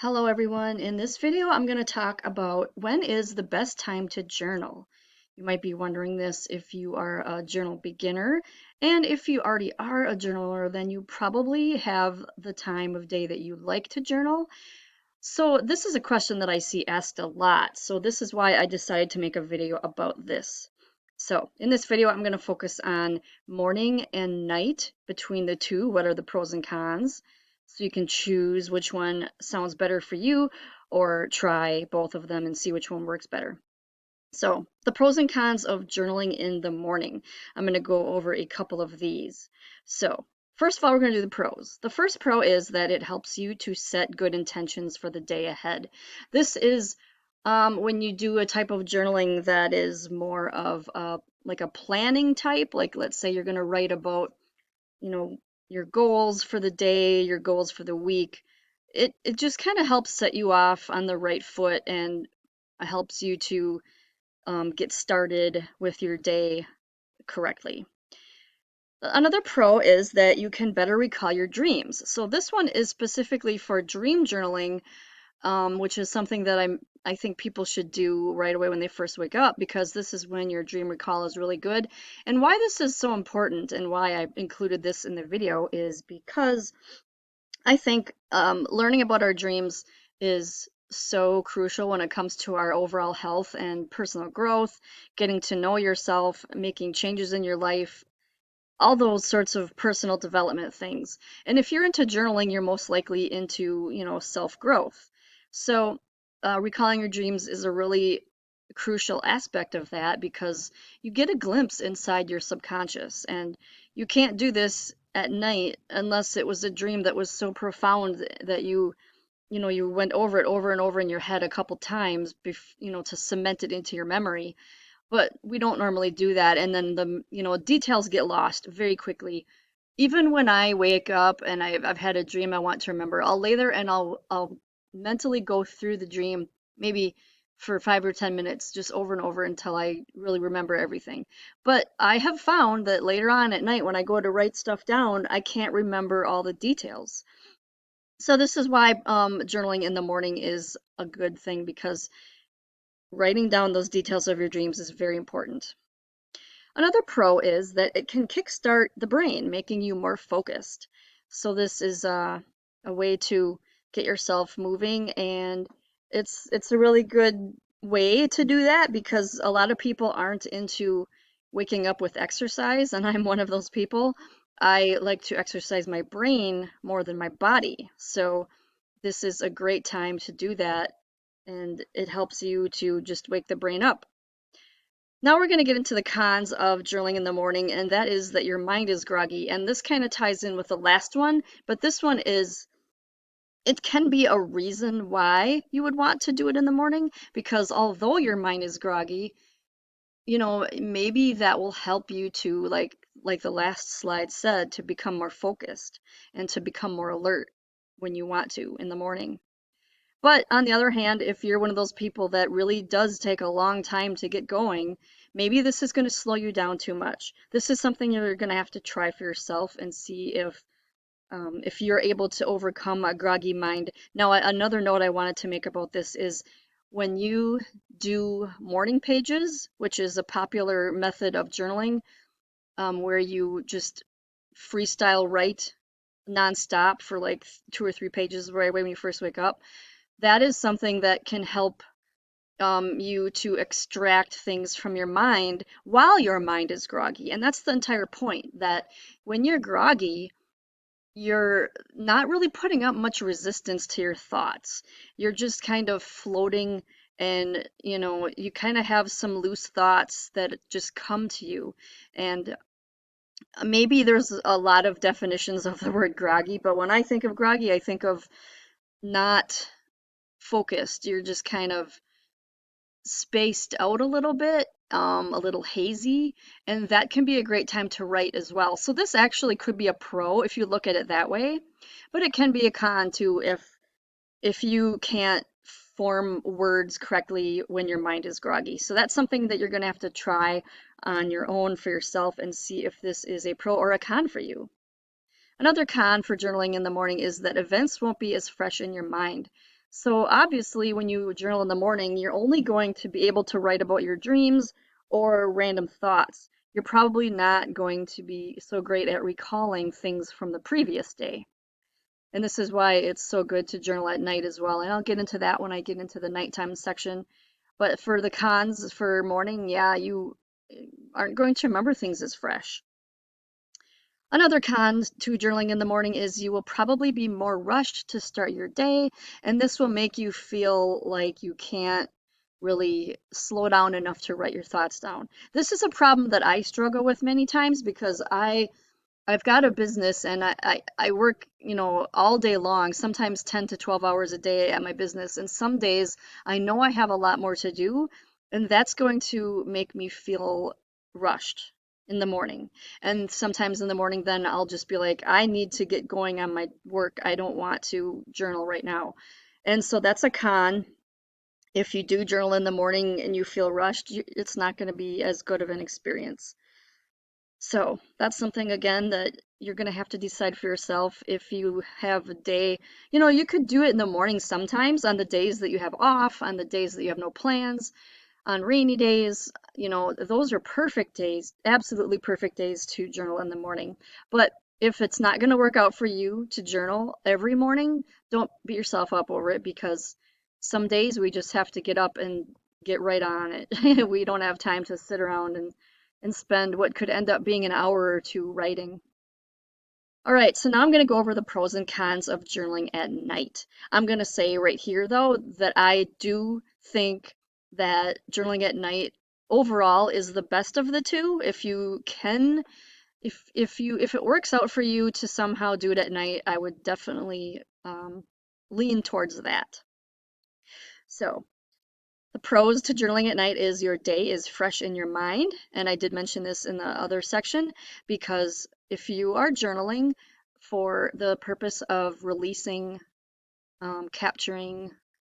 Hello everyone. In this video, I'm going to talk about when is the best time to journal. You might be wondering this if you are a journal beginner, and if you already are a journaler, then you probably have the time of day that you like to journal. So this is a question that I see asked a lot. So this is why I decided to make a video about this. So in this video, I'm going to focus on morning and night between the two. What are the pros and cons? So you can choose which one sounds better for you or try both of them and see which one works better. So the pros and cons of journaling in the morning. I'm going to go over a couple of these. So first of all, we're going to do the pros. The first pro is that it helps you to set good intentions for the day ahead. This is when you do a type of journaling that is more of like a planning type, like let's say you're going to write about, your goals for the day, your goals for the week. It just kind of helps set you off on the right foot and helps you to get started with your day correctly. Another pro is that you can better recall your dreams. So this one is specifically for dream journaling, which is something that I think people should do right away when they first wake up, because this is when your dream recall is really good. And why this is so important and why I included this in the video is because I think learning about our dreams is so crucial when it comes to our overall health and personal growth, getting to know yourself, making changes in your life, all those sorts of personal development things. And if you're into journaling, you're most likely into, self-growth. So, recalling your dreams is a really crucial aspect of that because you get a glimpse inside your subconscious, and you can't do this at night unless it was a dream that was so profound that you went over it over and over in your head a couple times, to cement it into your memory. But we don't normally do that, and then the details get lost very quickly. Even when I wake up and I've had a dream I want to remember, I'll lay there and I'll mentally go through the dream maybe for 5 or 10 minutes, just over and over until I really remember everything. But I have found that later on at night when I go to write stuff down, I can't remember all the details. So this is why journaling in the morning is a good thing, because writing down those details of your dreams is very important. Another pro is that it can kickstart the brain, making you more focused. So this is a way to get yourself moving, and it's a really good way to do that because a lot of people aren't into waking up with exercise, and I'm one of those people. I like to exercise my brain more than my body. So this is a great time to do that, and it helps you to just wake the brain up. Now we're going to get into the cons of journaling in the morning, and that is that your mind is groggy. And this kind of ties in with the last one, but this one is, it can be a reason why you would want to do it in the morning, because although your mind is groggy, maybe that will help you to, like the last slide said, to become more focused and to become more alert when you want to in the morning. But on the other hand, if you're one of those people that really does take a long time to get going, maybe this is going to slow you down too much. This is something you're going to have to try for yourself and see if you're able to overcome a groggy mind. Now, another note I wanted to make about this is when you do morning pages, which is a popular method of journaling, where you just freestyle write nonstop for like 2 or 3 pages right away when you first wake up, that is something that can help you to extract things from your mind while your mind is groggy. And that's the entire point, that when you're groggy, you're not really putting up much resistance to your thoughts. You're just kind of floating, and you kind of have some loose thoughts that just come to you. And maybe there's a lot of definitions of the word groggy, but when I think of groggy, I think of not focused. You're just kind of spaced out a little bit, a little hazy, and that can be a great time to write as well. So this actually could be a pro if you look at it that way, but it can be a con too if you can't form words correctly when your mind is groggy. So that's something that you're going to have to try on your own for yourself and see if this is a pro or a con for you. Another con for journaling in the morning is that events won't be as fresh in your mind. So obviously, when you journal in the morning, you're only going to be able to write about your dreams or random thoughts. You're probably not going to be so great at recalling things from the previous day. And this is why it's so good to journal at night as well. And I'll get into that when I get into the nighttime section. But for the cons for morning, yeah, you aren't going to remember things as fresh. Another con to journaling in the morning is you will probably be more rushed to start your day, and this will make you feel like you can't really slow down enough to write your thoughts down. This is a problem that I struggle with many times because I've got a business and I work, all day long, sometimes 10 to 12 hours a day at my business. And some days I know I have a lot more to do, and that's going to make me feel rushed in the morning. And sometimes in the morning, then I'll just be like, I need to get going on my work. I don't want to journal right now. And so that's a con. If you do journal in the morning and you feel rushed, it's not going to be as good of an experience. So that's something again that you're going to have to decide for yourself if you have a day. You could do it in the morning sometimes on the days that you have off, on the days that you have no plans, on rainy days. Those are perfect days, absolutely perfect days to journal in the morning. But if it's not going to work out for you to journal every morning, don't beat yourself up over it because some days we just have to get up and get right on it. We don't have time to sit around and spend what could end up being an hour or two writing. All right, so now I'm going to go over the pros and cons of journaling at night. I'm going to say right here, though, that I do think that journaling at night overall is the best of the two. If you can, if it works out for you to somehow do it at night, I would definitely lean towards that. So the pros to journaling at night is your day is fresh in your mind. And I did mention this in the other section because if you are journaling for the purpose of releasing, capturing,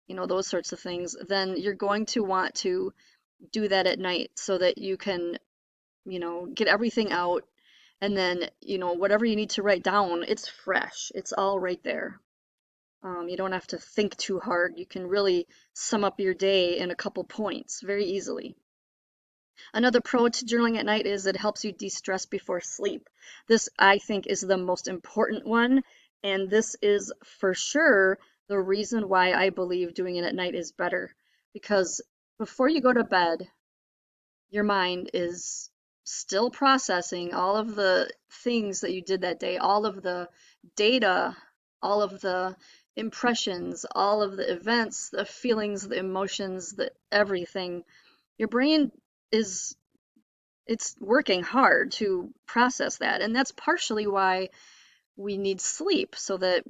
those sorts of things, then you're going to want to do that at night so that you can, get everything out. And then, whatever you need to write down, it's fresh. It's all right there. You don't have to think too hard. You can really sum up your day in a couple points very easily. Another pro to journaling at night is it helps you de-stress before sleep. This, I think, is the most important one, and this is for sure the reason why I believe doing it at night is better. Because before you go to bed, your mind is still processing all of the things that you did that day, all of the data, all of the impressions, all of the events, the feelings, the emotions, the everything. Your brain is it's working hard to process that, and that's partially why we need sleep so that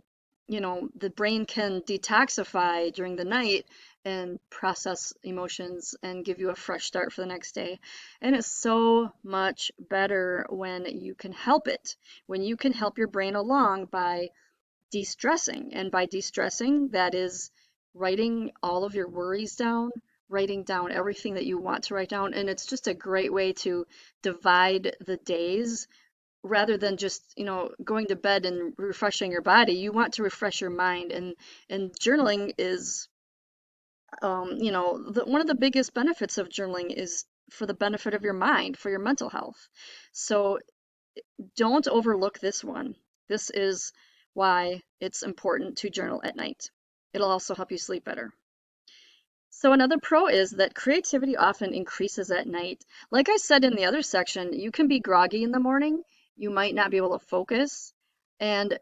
the brain can detoxify during the night and process emotions and give you a fresh start for the next day. And it's so much better when you can help it, when you can help your brain along by de-stressing. And by de-stressing, that is writing all of your worries down, writing down everything that you want to write down. And it's just a great way to divide the days rather than just going to bed and refreshing your body. You want to refresh your mind, and journaling is one of the biggest benefits of journaling is for the benefit of your mind, for your mental health. So don't overlook this one. This is why it's important to journal at night. It'll also help you sleep better. So another pro is that creativity often increases at night. Like I said in the other section, you can be groggy in the morning, you might not be able to focus, and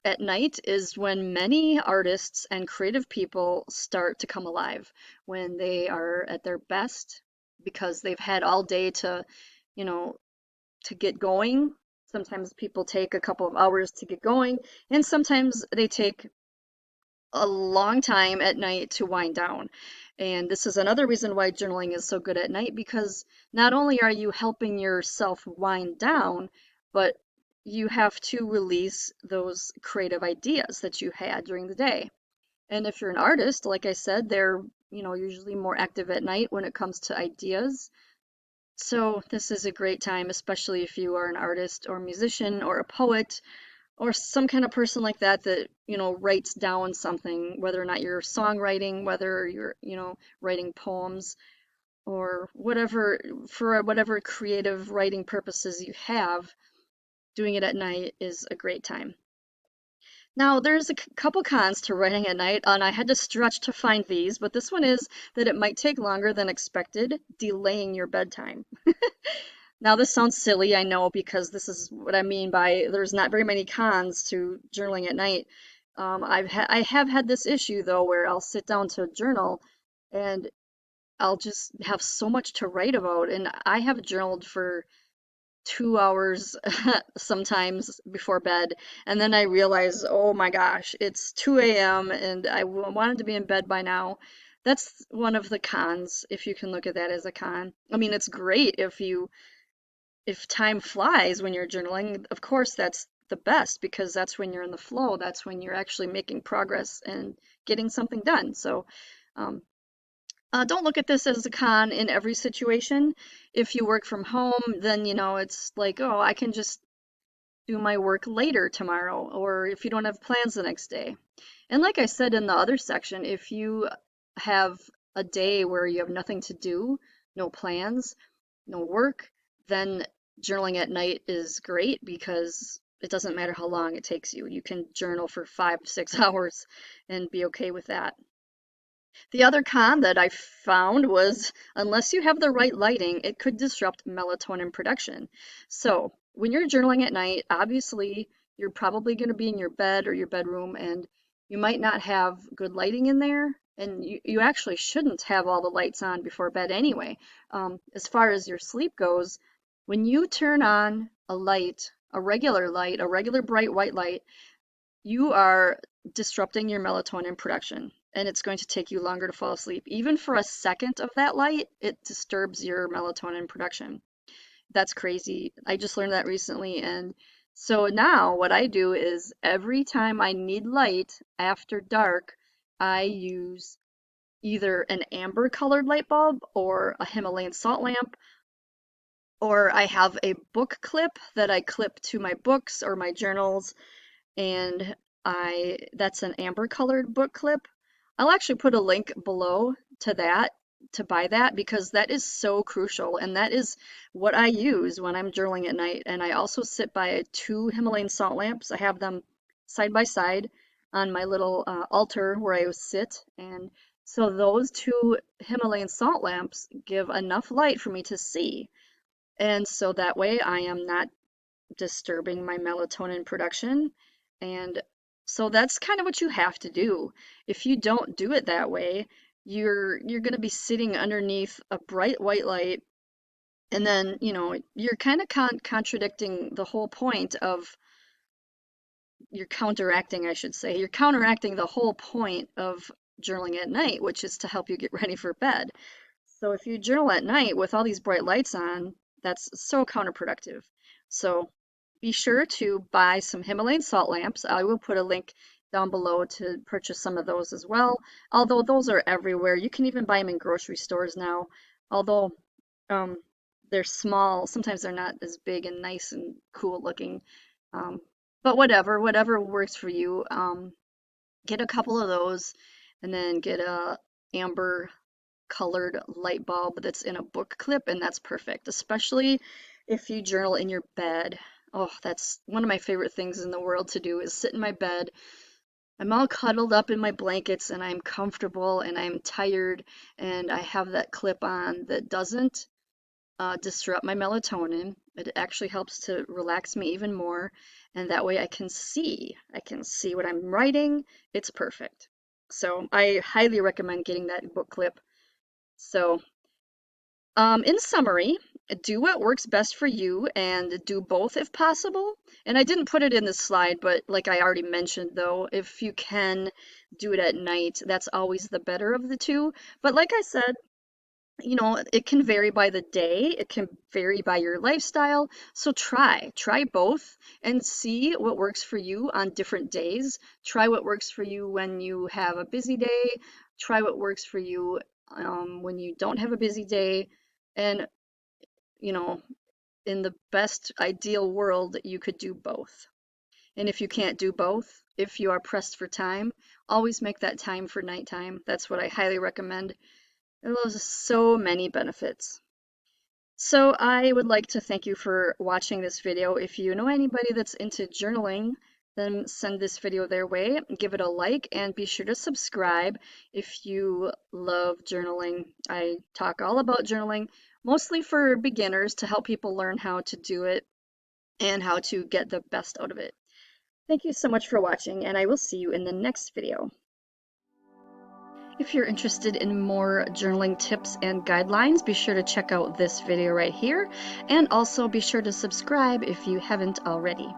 at night is when many artists and creative people start to come alive, when they are at their best because they've had all day you know, to get going. Sometimes people take a couple of hours to get going, and sometimes they take a long time at night to wind down. And this is another reason why journaling is so good at night because not only are you helping yourself wind down, but you have to release those creative ideas that you had during the day. And if you're an artist, like I said, they're, usually more active at night when it comes to ideas. So this is a great time, especially if you are an artist or musician or a poet or some kind of person like that that, writes down something, whether or not you're songwriting, whether you're, writing poems or whatever, for whatever creative writing purposes you have, doing it at night is a great time. Now, there's a couple cons to writing at night, and I had to stretch to find these, but this one is that it might take longer than expected, delaying your bedtime. Now, this sounds silly, I know, because this is what I mean by there's not very many cons to journaling at night. I have had this issue though, where I'll sit down to journal and I'll just have so much to write about, and I have journaled for 2 hours sometimes before bed, and then I realize, oh my gosh, it's 2 a.m. and wanted to be in bed by now. That's one of the cons, if you can look at that as a con. I mean, it's great if time flies when you're journaling. Of course, that's the best because that's when you're in the flow. That's when you're actually making progress and getting something done. So, um, don't look at this as a con in every situation. If you work from home, then it's like, oh, I can just do my work later tomorrow, or if you don't have plans the next day. And like I said in the other section, if you have a day where you have nothing to do, no plans, no work, then journaling at night is great because it doesn't matter how long it takes you. You can journal for 5 to 6 hours and be okay with that. The other con that I found was unless you have the right lighting, it could disrupt melatonin production. So, when you're journaling at night, obviously you're probably going to be in your bed or your bedroom, and you might not have good lighting in there. And you actually shouldn't have all the lights on before bed anyway. As far as your sleep goes, when you turn on a light, a regular bright white light, you are disrupting your melatonin production, and it's going to take you longer to fall asleep. Even for a second of that light, it disturbs your melatonin production. That's crazy. I just learned that recently. And so now what I do is every time I need light after dark, I use either an amber colored light bulb or a Himalayan salt lamp, or I have a book clip that I clip to my books or my journals, and I that's an amber colored book clip. I'll actually put a link below to that to buy that because that is so crucial, and that is what I use when I'm journaling at night. And I also sit by two Himalayan salt lamps. I have them side by side on my little altar where I sit, and so those two Himalayan salt lamps give enough light for me to see. And so that way I am not disturbing my melatonin production. And so that's kind of what you have to do. If you don't do it that way, you're going to be sitting underneath a bright white light, and then, you're kind of contradicting the whole point of you're counteracting, I should say. You're counteracting the whole point of journaling at night, which is to help you get ready for bed. So if you journal at night with all these bright lights on, that's so counterproductive. So be sure to buy some Himalayan salt lamps. I will put a link down below to purchase some of those as well. Although those are everywhere. You can even buy them in grocery stores now. Although um, they're small, sometimes they're not as big and nice and cool looking. Um, but whatever works for you. Get a couple of those, and then get a amber colored light bulb that's in a book clip, and that's perfect, especially if you journal in your bed. Oh, that's one of my favorite things in the world to do is sit in my bed. I'm all cuddled up in my blankets and I'm comfortable and I'm tired, and I have that clip on that doesn't disrupt my melatonin. It actually helps to relax me even more, and that way I can see. I can see what I'm writing. It's perfect. So I highly recommend getting that book clip. So, in summary, do what works best for you and do both if possible. And I didn't put it in this slide, but like I already mentioned, though, if you can do it at night, that's always the better of the two. But like I said, it can vary by the day, it can vary by your lifestyle. So try both and see what works for you on different days. Try what works for you when you have a busy day. Try what works for you when you don't have a busy day. And, you know, in the best ideal world, you could do both. And if you can't do both, if you are pressed for time, always make that time for nighttime. That's what I highly recommend. There's so many benefits. So I would like to thank you for watching this video. If you know anybody that's into journaling, then send this video their way, give it a like, and be sure to subscribe if you love journaling. I talk all about journaling, mostly for beginners to help people learn how to do it and how to get the best out of it. Thank you so much for watching, and I will see you in the next video. If you're interested in more journaling tips and guidelines, be sure to check out this video right here, and also be sure to subscribe if you haven't already.